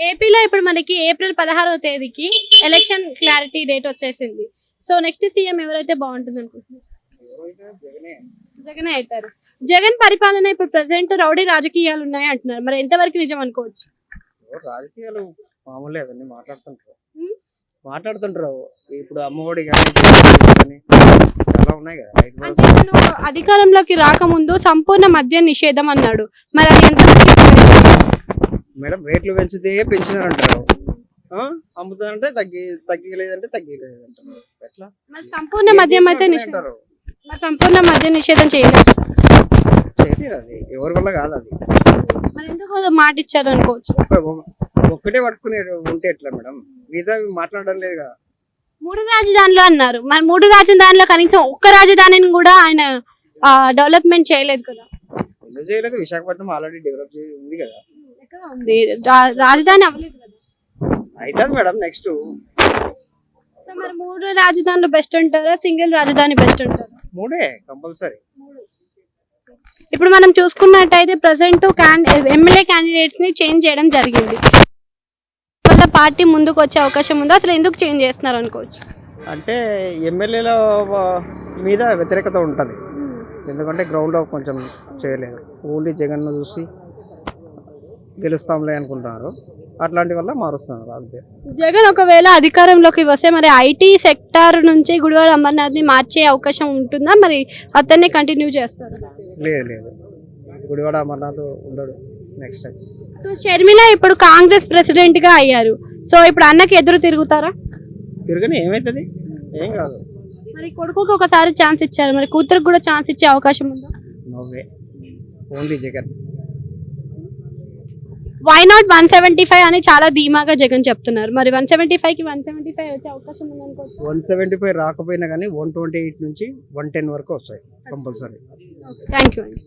ఏపీలో ఇప్పుడు మనకి ఏప్రిల్ 16వ తేదీకి ఎలక్షన్ క్లారిటీ డేట్ వచ్చేసింది. సో నెక్స్ట్ సీఎం ఎవరైతే బాగుంటుంది అనుకుంటున్నారు? జగనే అవుతారు. జగన్ పరిపాలన ఇప్పుడు ప్రెసెంట్ రౌడీ రాజకీయాలు ఉన్నాయి అంటున్నారు, మరి ఎంతవరకు నిజం అనుకోవచ్చు? రాజకీయాలు మామూలే అవన్నీ మాట్లాడుతుంటారు. ఇప్పుడు అమ్మఒడి కానీ చాలా ఉన్నాయి కదా. అంటే నేను అధికారంలోకి రాకముందు సంపూర్ణ మద్య నిషేధం అన్నాడు, మరి అది ఎంత మేడం రేట్లు పెంచితే పెంచినారంటారు, అమ్ముతారంటే తగ్గలేదంటే తగ్గలేదంటారు. ఎట్లా మరి సంపూర్ణ మద్యం అయితే సంపూర్ణ మద్య నిషేధం చేయలేదు. అది ఎవరి వల్ల కాదు. అది మరి ఎందుకు మాట ఇచ్చారు అనుకోవచ్చు. ఒక్కటే పట్టుకునే ఉంటే ఎట్లా మేడం, మిగతా మాట్లాడడం లేదు కదా. 3 రాజధానులు అన్నారు, మరి 3 రాజధానులు కనీసం ఒక్క రాజధానిని కూడా ఆయన డెవలప్మెంట్ చేయలేదు కదా. ఎందుకు చేయలేదు? విశాఖపట్నం ఆల్రెడీ డెవలప్ ఉంది కదా. ఎక్కడ ఉంది రాజధాని? అవ్వలేదు కదా. అవుతుంది మేడం నెక్స్ట్. మరి 3 రాజధానులు బెస్ట్ అంటారా, సింగిల్ రాజధాని బెస్ట్ అంటారా? 3 కంపల్సరీ. ఇప్పుడు మనం చూసుకున్నట్టయితే ప్రెసెంట్ ఎమ్మెల్యే క్యాండిడేట్స్ ని చేంజ్ చేయడం జరిగింది. వాళ్ళ పార్టీ ముందుకు వచ్చే అవకాశం ఉందా? అసలు ఎందుకు చేంజ్ చేస్తున్నారు అనుకోవచ్చు? అంటే ఎమ్మెల్యేల మీద వ్యతిరేకత ఉంటుంది, ఎందుకంటే గ్రౌండ్లో కొంచెం చేయలేదు. ఓన్లీ జగన్ చూసి గెలుస్తాంలే అనుకుంటున్నారు, అట్లాంటి వల్ల మారుస్తున్నారు అంతే. జగన్ ఒకవేళ అధికారంలోకి వస్తే మరి ఐటీ సెక్టార్ నుంచి గుడివాడ అమర్నాథ్ ని మార్చే అవకాశం ఉంటుందా, మరి అతన్ని కంటిన్యూ చేస్తారు? లేదు, గుడివాడ అమర్నాథ్ ఉండడు నెక్స్ట్ టైం. సో షర్మిల ఇప్పుడు కాంగ్రెస్ ప్రెసిడెంట్ గా అయ్యారు, సో ఇప్పుడు అన్నకి ఎదురు తిరుగుతారా? తిరగని ఏమైతుంది, ఏం కాదు. మరి కొడుకుకి ఒకసారి ఛాన్స్ ఇచ్చారు, మరి కూతురికి కూడా ఛాన్స్ ఇచ్చే అవకాశం ఉందా? నోవే, ఓన్లీ జగన్. వై నాట్ 175 అని చాలా ధీమాగా జగన్ చెప్తున్నారు, మరి 175కి 175 వచ్చే అవకాశం ఉందనుకోవచ్చు. 175 రాకపోయినా కానీ 128 నుంచి 110 వరకు వస్తాయి కంపల్సరీ. థ్యాంక్ యూ అండి.